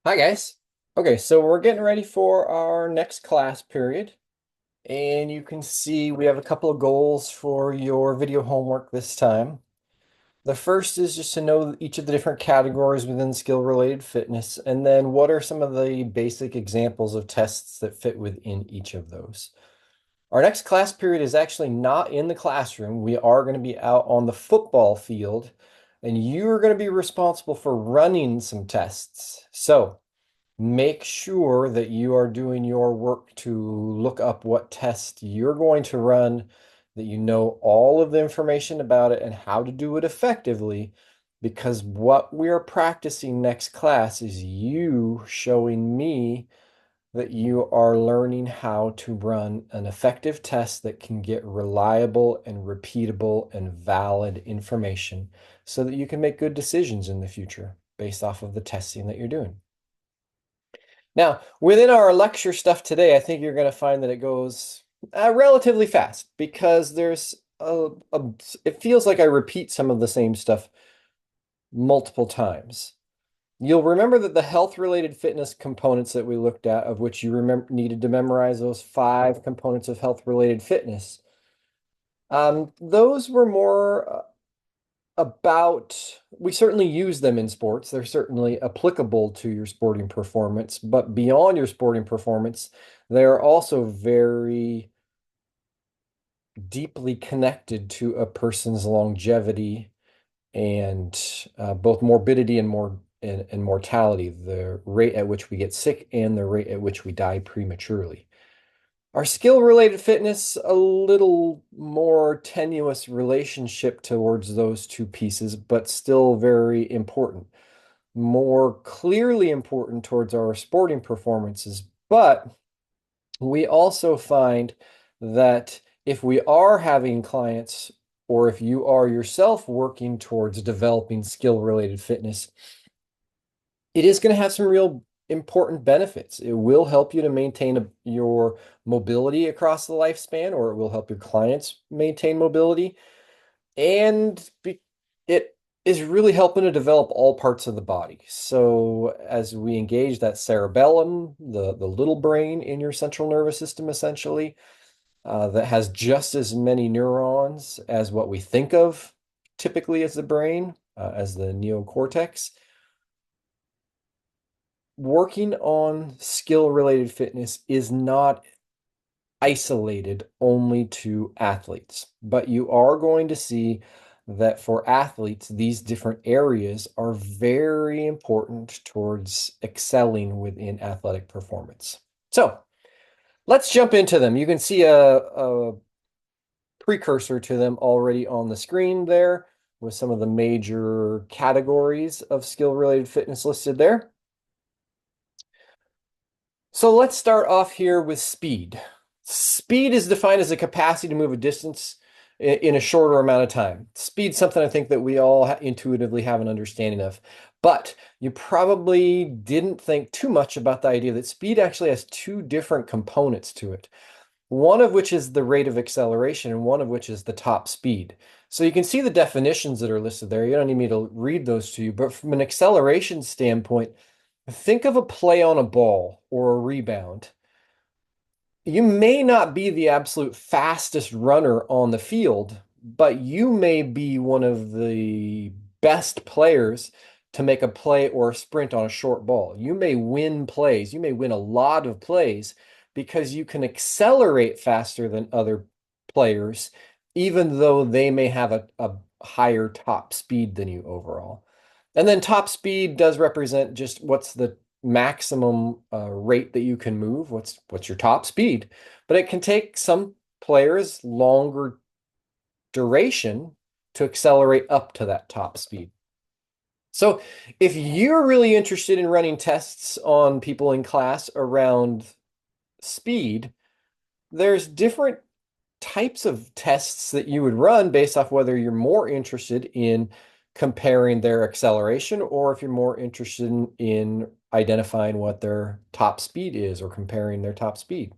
Hi guys. Okay, so we're getting ready for our next class period, and you can see we have a couple of goals for your video homework this time. The first is just to know each of the different categories within skill-related fitness, and then what are some of the basic examples of tests that fit within each of those. Our next class period is actually not in the classroom. We are going to be out on the football field, and you are going to be responsible for running some tests. So, make sure that you are doing your work to look up what test you're going to run, that you know all of the information about it and how to do it effectively, because what we are practicing next class is you showing me that you are learning how to run an effective test that can get reliable and repeatable and valid information so that you can make good decisions in the future based off of the testing that you're doing. Now, within our lecture stuff today, I think you're going to find that it goes relatively fast because it feels like I repeat some of the same stuff multiple times. You'll remember that the health-related fitness components that we looked at, of which you remember needed to memorize those 5 components of health-related fitness, those were more we certainly use them in sports. They're certainly applicable to your sporting performance, but beyond your sporting performance, they're also very deeply connected to a person's longevity and both morbidity and mortality, the rate at which we get sick and the rate at which we die prematurely. Our skill-related fitness, a little more tenuous relationship towards those two pieces, but still very important. More clearly important towards our sporting performances. But we also find that if we are having clients, or if you are yourself working towards developing skill-related fitness, it is going to have some real important benefits. It will help you to maintain your mobility across the lifespan, or it will help your clients maintain mobility. And it is really helping to develop all parts of the body. So as we engage that cerebellum, the little brain in your central nervous system, essentially, that has just as many neurons as what we think of typically as the brain, as the neocortex. Working on skill-related fitness is not isolated only to athletes, but you are going to see that for athletes, these different areas are very important towards excelling within athletic performance. So let's jump into them. You can see a precursor to them already on the screen there with some of the major categories of skill-related fitness listed there. So let's start off here with speed. Speed is defined as the capacity to move a distance in a shorter amount of time. Speed's something I think that we all intuitively have an understanding of. But you probably didn't think too much about the idea that speed actually has 2 different components to it. One of which is the rate of acceleration, and one of which is the top speed. So you can see the definitions that are listed there. You don't need me to read those to you, but from an acceleration standpoint, think of a play on a ball or a rebound. You may not be the absolute fastest runner on the field, but you may be one of the best players to make a play or a sprint on a short ball. You may win plays. You may win a lot of plays because you can accelerate faster than other players, even though they may have a higher top speed than you overall. And then top speed does represent just what's the maximum rate that you can move. What's your top speed? But it can take some players longer duration to accelerate up to that top speed. So if you're really interested in running tests on people in class around speed, there's different types of tests that you would run based off whether you're more interested in comparing their acceleration or if you're more interested in identifying what their top speed is or comparing their top speed.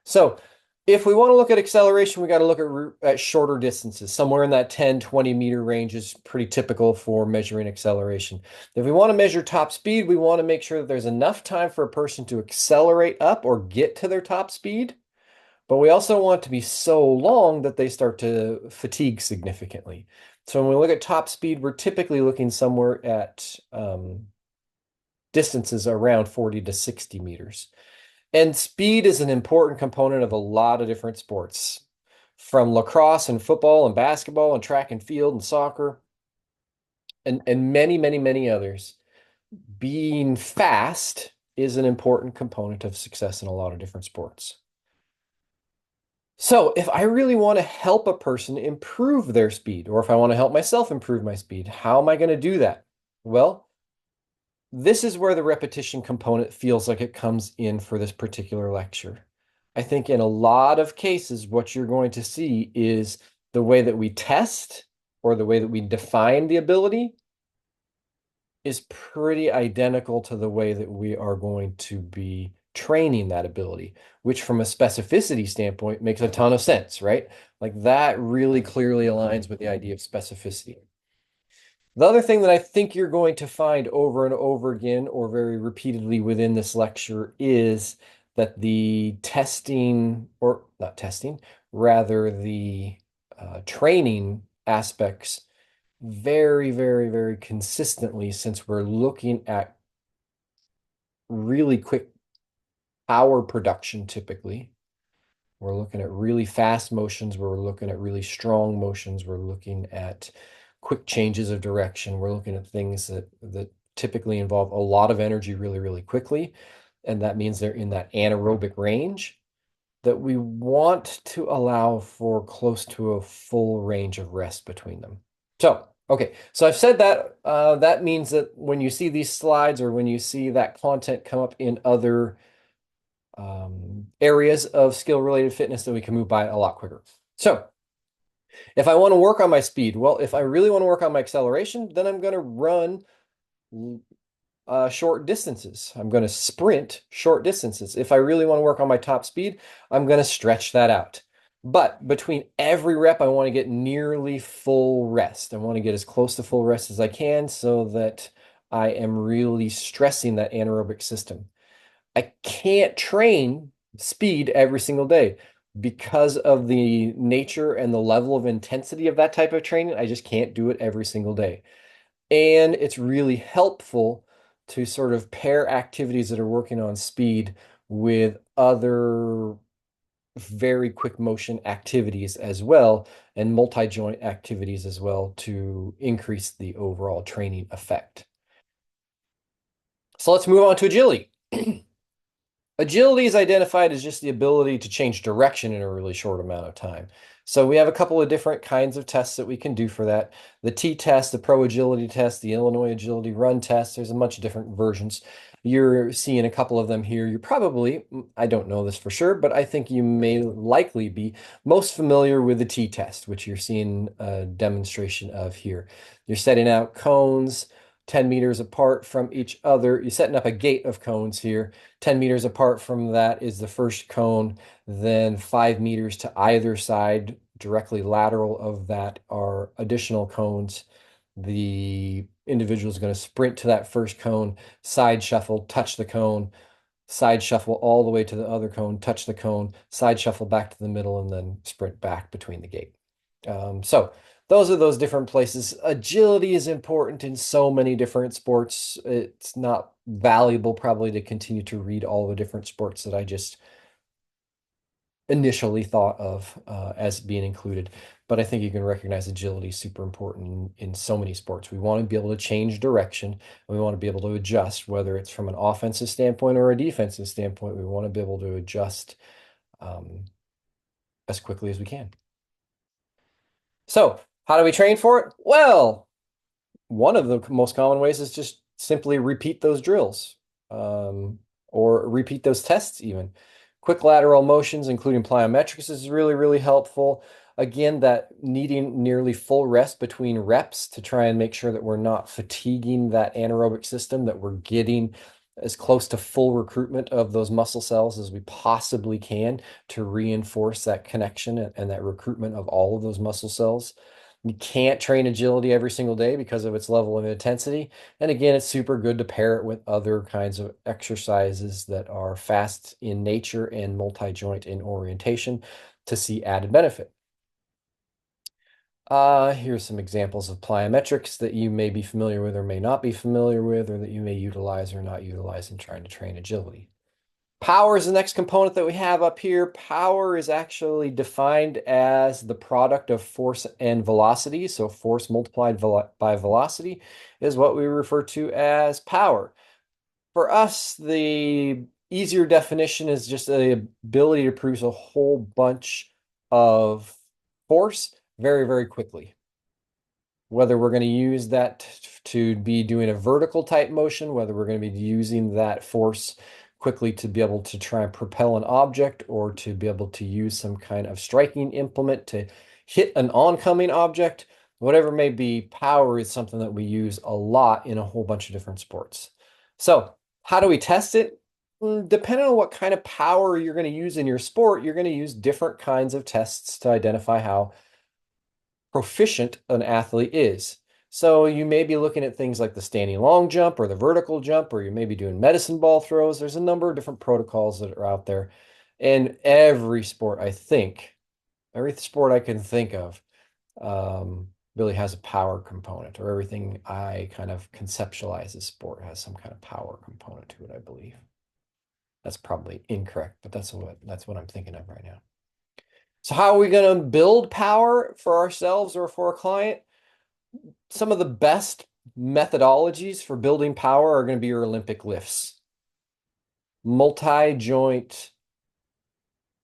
So If we want to look at acceleration, we got to look at shorter distances. Somewhere in that 10, 20-meter range is pretty typical for measuring acceleration. If we want to measure top speed, we want to make sure that there's enough time for a person to accelerate up or get to their top speed. But we also want it to be so long that they start to fatigue significantly. So when we look at top speed, we're typically looking somewhere at distances around 40 to 60 meters. And speed is an important component of a lot of different sports, from lacrosse and football and basketball and track and field and soccer and many, many, many others. Being fast is an important component of success in a lot of different sports. So if I really want to help a person improve their speed, or if I want to help myself improve my speed, how am I going to do that? Well, this is where the repetition component feels like it comes in for this particular lecture. I think in a lot of cases, what you're going to see is the way that we test or the way that we define the ability is pretty identical to the way that we are going to be training that ability, which from a specificity standpoint makes a ton of sense, right? Like that really clearly aligns with the idea of specificity. The other thing that I think you're going to find over and over again, or very repeatedly within this lecture, is that the testing, or not testing, rather the training aspects very, very, very consistently, since we're looking at really quick power production typically. We're looking at really fast motions. We're looking at really strong motions. We're looking at quick changes of direction. We're looking at things that typically involve a lot of energy really, really quickly. And that means they're in that anaerobic range that we want to allow for close to a full range of rest between them. So, okay, so I've said that. That means that when you see these slides or when you see that content come up in other areas of skill-related fitness, that we can move by a lot quicker. So if I want to work on my speed, well, if I really want to work on my acceleration, then I'm going to run short distances. I'm going to sprint short distances. If I really want to work on my top speed, I'm going to stretch that out. But between every rep, I want to get nearly full rest. I want to get as close to full rest as I can so that I am really stressing that anaerobic system. I can't train speed every single day because of the nature and the level of intensity of that type of training. I just can't do it every single day. And it's really helpful to sort of pair activities that are working on speed with other very quick motion activities as well, and multi-joint activities as well, to increase the overall training effect. So let's move on to agility. Agility is identified as just the ability to change direction in a really short amount of time. So we have a couple of different kinds of tests that we can do for that. The T-test, the Pro Agility test, the Illinois Agility Run test. There's a bunch of different versions. You're seeing a couple of them here. You're probably, I don't know this for sure, but I think you may likely be most familiar with the T-test, which you're seeing a demonstration of here. You're setting out cones 10 meters apart from each other. You're setting up a gate of cones here. 10 meters apart from that is the first cone. Then 5 meters to either side, directly lateral of that, are additional cones. The individual is going to sprint to that first cone, side shuffle, touch the cone, side shuffle all the way to the other cone, touch the cone, side shuffle back to the middle, and then sprint back between the gate. So those are those different places. Agility is important in so many different sports. It's not valuable probably to continue to read all the different sports that I just initially thought of as being included. But I think you can recognize agility is super important in so many sports. We want to be able to change direction. We want to be able to adjust, whether it's from an offensive standpoint or a defensive standpoint. We want to be able to adjust as quickly as we can. So how do we train for it? Well, one of the most common ways is just simply repeat those drills, or repeat those tests even. Quick lateral motions, including plyometrics, is really, really helpful. Again, that needing nearly full rest between reps to try and make sure that we're not fatiguing that anaerobic system, that we're getting as close to full recruitment of those muscle cells as we possibly can to reinforce that connection and that recruitment of all of those muscle cells. You can't train agility every single day because of its level of intensity. And again, it's super good to pair it with other kinds of exercises that are fast in nature and multi-joint in orientation to see added benefit. Here's some examples of plyometrics that you may be familiar with or may not be familiar with, or that you may utilize or not utilize in trying to train agility. Power is the next component that we have up here. Power is actually defined as the product of force and velocity. So force multiplied by velocity is what we refer to as power. For us, the easier definition is just the ability to produce a whole bunch of force very, very quickly. Whether we're going to use that to be doing a vertical type motion, whether we're going to be using that force quickly to be able to try and propel an object or to be able to use some kind of striking implement to hit an oncoming object, whatever it may be, power is something that we use a lot in a whole bunch of different sports. So how do we test it? Depending on what kind of power you're going to use in your sport, you're going to use different kinds of tests to identify how proficient an athlete is. So you may be looking at things like the standing long jump or the vertical jump, or you may be doing medicine ball throws. There's a number of different protocols that are out there. And every sport, I think, every sport I can think of, really has a power component, or everything I kind of conceptualize as sport has some kind of power component to it, I believe. That's probably incorrect, but that's what I'm thinking of right now. So how are we going to build power for ourselves or for a client? Some of the best methodologies for building power are going to be your Olympic lifts. Multi-joint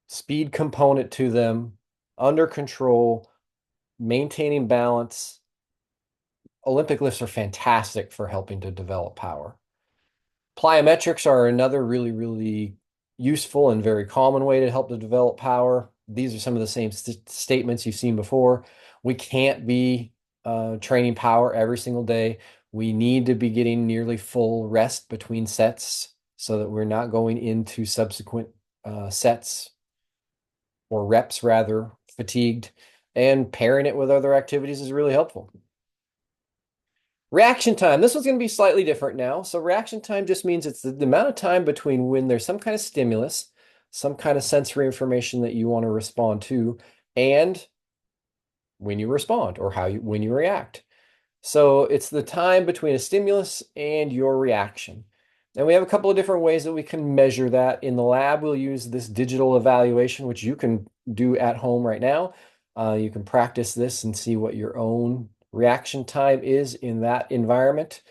speed component to them, under control, maintaining balance. Olympic lifts are fantastic for helping to develop power. Plyometrics are another really, really useful and very common way to help to develop power. These are some of the same statements you've seen before. We can't be training power every single day. We need to be getting nearly full rest between sets so that we're not going into subsequent sets or reps rather fatigued, and pairing it with other activities is really helpful. Reaction time. This one's going to be slightly different now. So reaction time just means it's the amount of time between when there's some kind of stimulus, some kind of sensory information that you want to respond to, and when you respond or when you react. So it's the time between a stimulus and your reaction. And we have a couple of different ways that we can measure that. In the lab, we'll use this digital evaluation, which you can do at home right now. You can practice this and see what your own reaction time is in that environment.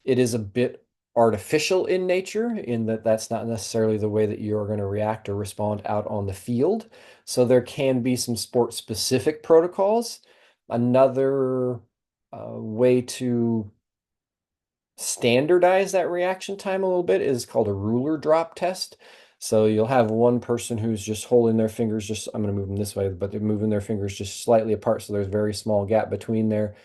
It is a bit artificial in nature in that that's not necessarily the way that you're going to react or respond out on the field. So there can be some sport-specific protocols. Another way to standardize that reaction time a little bit is called a ruler drop test. So you'll have one person who's just holding their fingers, I'm going to move them this way, but they're moving their fingers just slightly apart. So there's a very small gap between there.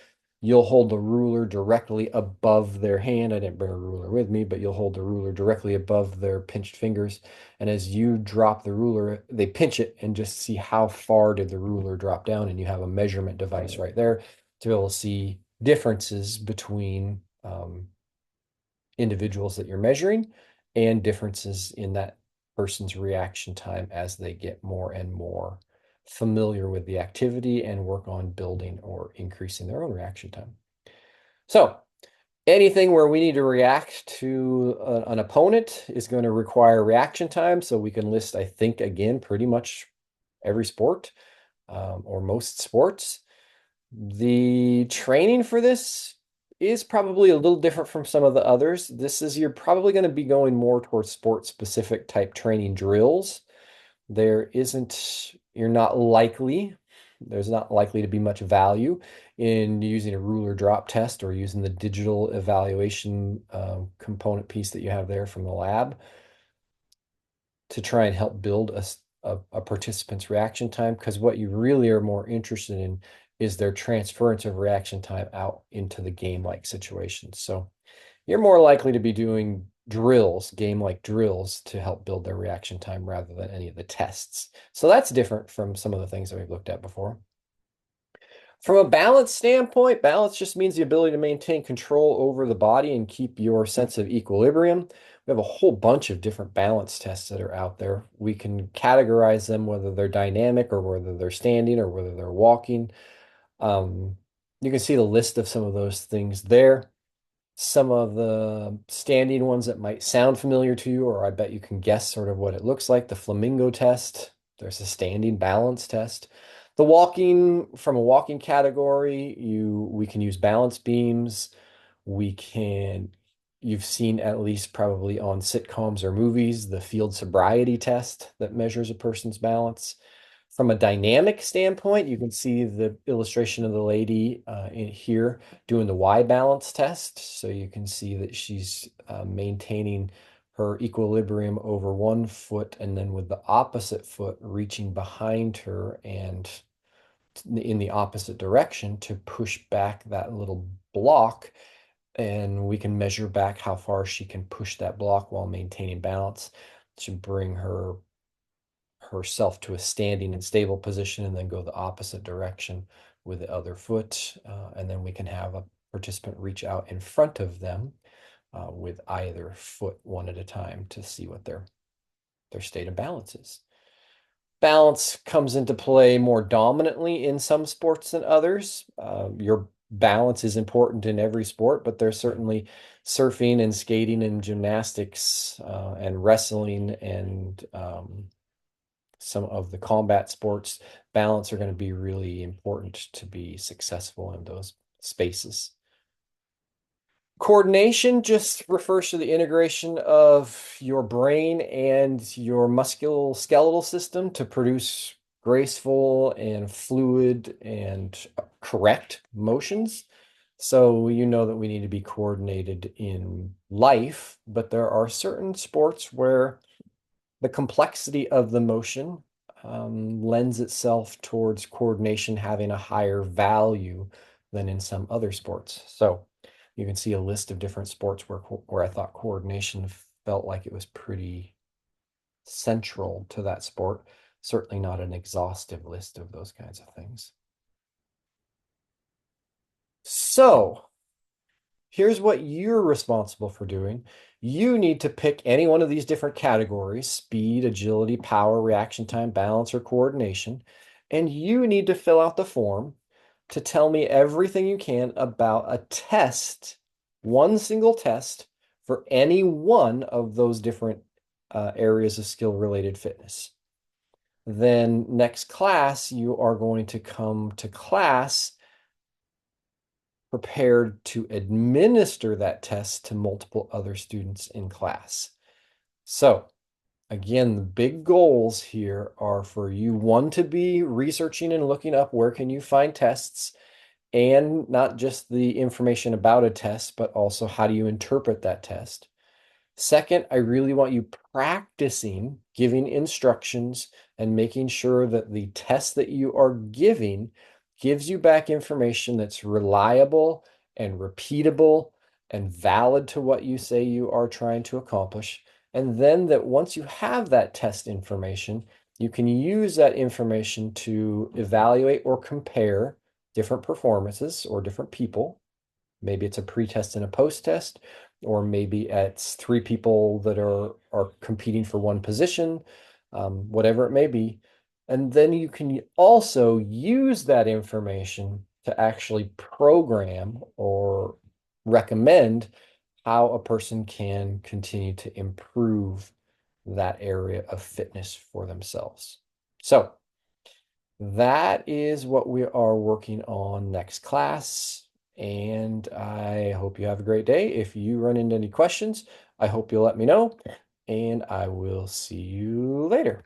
You'll hold the ruler directly above their hand. I didn't bring a ruler with me, but you'll hold the ruler directly above their pinched fingers. And as you drop the ruler, they pinch it and just see how far did the ruler drop down. And you have a measurement device right there to be able to see differences between individuals that you're measuring and differences in that person's reaction time as they get more and more familiar with the activity and work on building or increasing their own reaction time. So anything where we need to react to an opponent is going to require reaction time. So we can list, I think, again, pretty much every sport or most sports. The training for this is probably a little different from some of the others. You're probably going to be going more towards sport-specific type training drills. There's not likely to be much value in using a ruler drop test or using the digital evaluation component piece that you have there from the lab to try and help build a participant's reaction time, because what you really are more interested in is their transference of reaction time out into the game-like situations. So you're more likely to be doing drills, game-like drills to help build their reaction time rather than any of the tests. So that's different from some of the things that we've looked at before. From a balance standpoint, balance just means the ability to maintain control over the body and keep your sense of equilibrium. We have a whole bunch of different balance tests that are out there. We can categorize them whether they're dynamic or whether they're standing or whether they're walking. Um, you can see the list of some of those things there. Some of the standing ones that might sound familiar to you, or I bet you can guess sort of what it looks like. The flamingo test, there's a standing balance test. The walking, from a walking category, we can use balance beams. We can, you've seen at least probably on sitcoms or movies, the field sobriety test that measures a person's balance. From a dynamic standpoint, you can see the illustration of the lady in here doing the Y balance test. So you can see that she's maintaining her equilibrium over one foot and then with the opposite foot reaching behind her and in the opposite direction to push back that little block. And we can measure back how far she can push that block while maintaining balance to bring herself to a standing and stable position and then go the opposite direction with the other foot. And then we can have a participant reach out in front of them with either foot one at a time to see what their state of balance is. Balance comes into play more dominantly in some sports than others. Your balance is important in every sport, but there's certainly surfing and skating and gymnastics and wrestling and some of the combat sports. Balance are going to be really important to be successful in those spaces. Coordination just refers to the integration of your brain and your musculoskeletal system to produce graceful and fluid and correct motions. So you know that we need to be coordinated in life, but there are certain sports where the complexity of the motion lends itself towards coordination having a higher value than in some other sports. So you can see a list of different sports where I thought coordination felt like it was pretty central to that sport. Certainly not an exhaustive list of those kinds of things. So here's what you're responsible for doing. You need to pick any one of these different categories: speed, agility, power, reaction time, balance, or coordination. And you need to fill out the form to tell me everything you can about a test, one single test for any one of those different areas of skill-related fitness. Then next class, you are going to come to class prepared to administer that test to multiple other students in class. So again, the big goals here are for you, one, to be researching and looking up where can you find tests, and not just the information about a test, but also how do you interpret that test. Second, I really want you practicing giving instructions and making sure that the test that you are giving gives you back information that's reliable and repeatable and valid to what you say you are trying to accomplish. And then that once you have that test information, you can use that information to evaluate or compare different performances or different people. Maybe it's a pre-test and a post-test, or maybe it's three people that are competing for one position, whatever it may be. And then you can also use that information to actually program or recommend how a person can continue to improve that area of fitness for themselves. So that is what we are working on next class. And I hope you have a great day. If you run into any questions, I hope you'll let me know, and I will see you later.